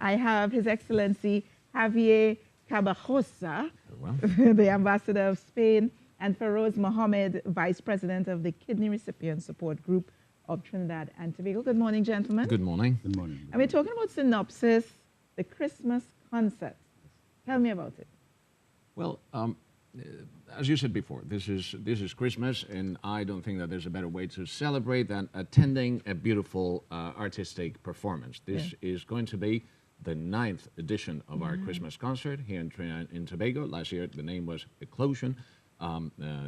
I have His Excellency Javier Carbajosa, Well, the Ambassador of Spain, and Ferose Mohammed, Vice President of the Kidney Recipient Support Group of Trinidad and Tobago. Good morning, gentlemen. good morning. Good morning. And we're talking about Synopsis, the Christmas concert. Tell me about it. Well, as you said before, this is Christmas, and I don't think that there's a better way to celebrate than attending a beautiful artistic performance. This is going to be the 9th edition of our Christmas concert here in Trinidad and Tobago. Last year, the name was Eclosion.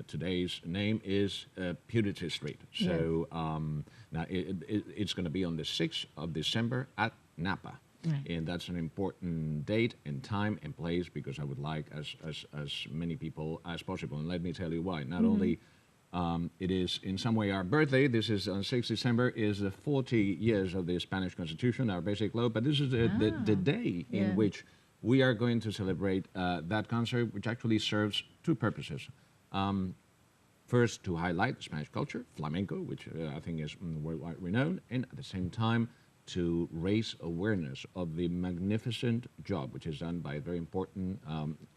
Today's name is Purity Street. So now it's going to be on the 6th of December at Napa. Right. And that's an important date and time and place because I would like as many people as possible. And let me tell you why. Not only it is in some way our birthday, this is on 6th December, is the 40 years of the Spanish Constitution, our basic law, but this is the day in which we are going to celebrate that concert, which actually serves two purposes. First, to highlight Spanish culture, flamenco, which I think is worldwide renowned, and at the same time, to raise awareness of the magnificent job which is done by a very important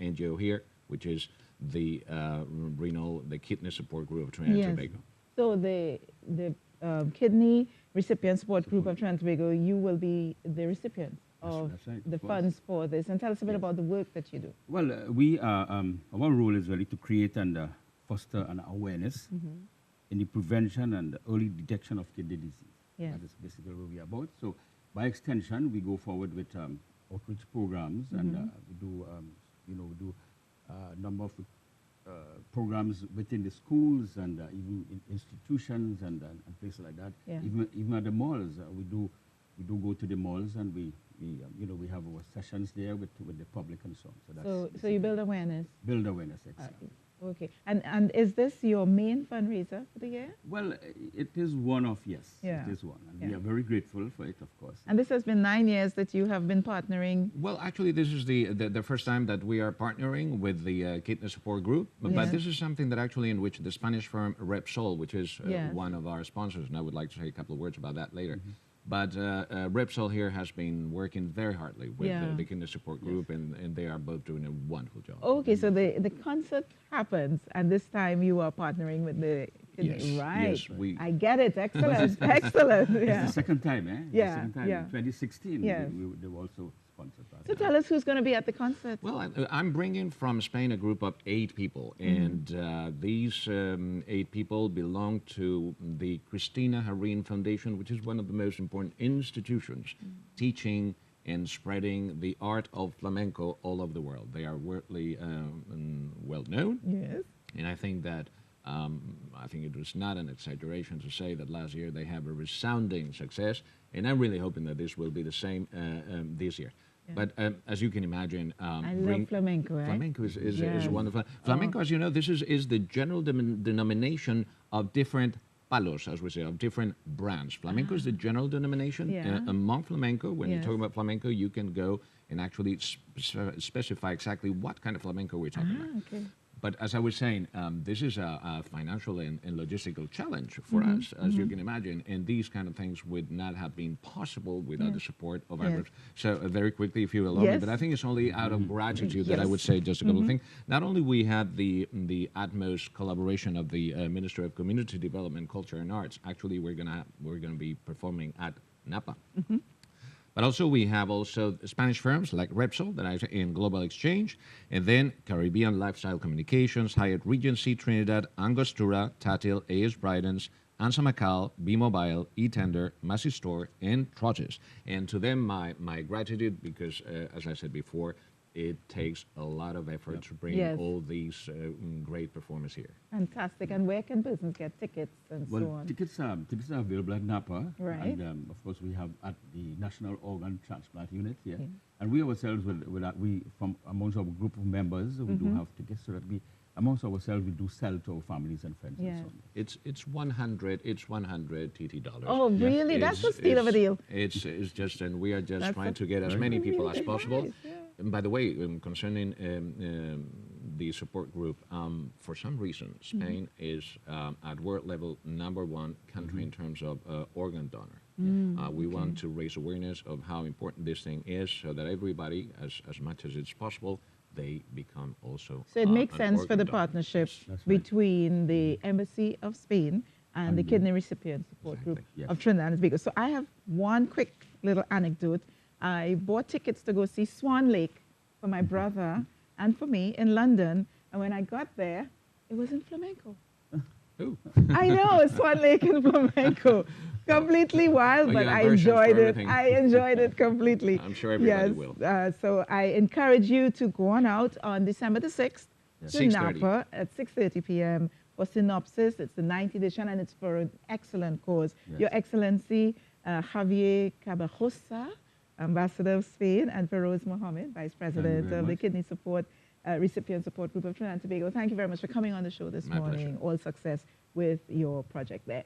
NGO here, which is the the Kidney Support Group of Trinidad and Tobago. So the Kidney Recipient Support Group of Trinidad and Tobago, you will be the recipient of the funds for this. And tell us a bit about the work that you do. Well, our role is really to create and foster an awareness in the prevention and early detection of kidney disease. Yes. That is basically what we are about. So, by extension, we go forward with outreach programs, and we do a number of programs within the schools and even in institutions and places like that. Yeah. Even at the malls, we do go to the malls, and we have our sessions there with the public and so on. So So you build awareness. build awareness, exactly. Okay. And is this your main fundraiser for the year? Well, it is one of, yes. Yeah. It is one. And we are very grateful for it, of course. And this has been 9 years that you have been partnering. Well, actually, this is the first time that we are partnering with the Kidney Support Group. But this is something that actually in which the Spanish firm Repsol, which is one of our sponsors, and I would like to say a couple of words about that later. But Repsol here has been working very hardly with the Kidney Support Group, and they are both doing a wonderful job. Okay, so the concert happens, and this time you are partnering with the kidney. Yes, Right. yes, I get it. Excellent. Excellent. It's Yeah. the second time, eh? Yeah, The second time. yeah. In 2016, Yes. they were also sponsored us. So tell us who's going to be at the concert. Well, I'm bringing from Spain a group of 8 people, and these 8 people belong to the Cristina Harin Foundation, which is one of the most important institutions teaching and spreading the art of flamenco all over the world. They are worldly well known, Yes. and I think that I think it was not an exaggeration to say that last year they have a resounding success, and I'm really hoping that this will be the same this year. But as you can imagine, I love flamenco, eh? flamenco is wonderful. Flamenco, as you know, this is the general denomination of different palos, as we say, of different brands. Flamenco is the general denomination. Yeah. Among flamenco, when you Yes. talk about flamenco, you can go and actually specify exactly what kind of flamenco we're talking about. Okay. But as I was saying, this is a financial and logistical challenge for us, as you can imagine, and these kind of things would not have been possible without the support of our groups. So very quickly, if you allow me, but I think it's only out of gratitude that I would say just a couple of things. Not only we had the utmost collaboration of the Ministry of Community Development, Culture and Arts. Actually, we're gonna be performing at Napa. But also we have Spanish firms like Repsol that are in Global Exchange, and then Caribbean Lifestyle Communications, Hyatt Regency Trinidad, Angostura, Tatil, AS Bridens, Ansa Macal, B-Mobile, eTender, Massey Store, and Troches. And to them, my gratitude, because as I said before, it takes a lot of effort to bring all these great performers here. Fantastic. And where can persons get tickets and so on? Tickets are available at Napa. Right. And of course, we have at the National Organ Transplant Unit here. And we ourselves, from amongst our group of members, we do have tickets so that amongst ourselves, we do sell to our families and friends and so on. It's 100 TT dollars. Oh, really? That's a steal of a deal. It's just, and we are just trying to get as many people as possible. Nice, yeah. And by the way, concerning the support group, for some reason, Spain is at world level #1 country in terms of organ donor. We want to raise awareness of how important this thing is so that everybody, as much as it's possible, they become also So it makes an sense for the organ donor. partnership Yes. That's right. between the Embassy of Spain and the Kidney Recipient Support Group Exactly, yes. of Trinidad and Tobago. So I have one quick little anecdote. I bought tickets to go see Swan Lake for my brother and for me in London. And when I got there, it was in flamenco. Ooh. I know, Swan Lake in flamenco. Completely wild, Well, but you have I versions for enjoyed it. everything. I enjoyed it completely. I'm sure everybody yes. will. So I encourage you to go on out on December the 6th to 6:30. Napa at 6:30 p.m. for Synopsis. It's the 9th edition, and it's for an excellent cause. Yes. Your Excellency, Javier Carbajosa, Ambassador of Spain, and Ferose Mohammed, Vice President very of the much. Kidney Support Recipient Support Group of Trinidad and Tobago. Thank you very much for coming on the show this My morning. pleasure. All success with your project there.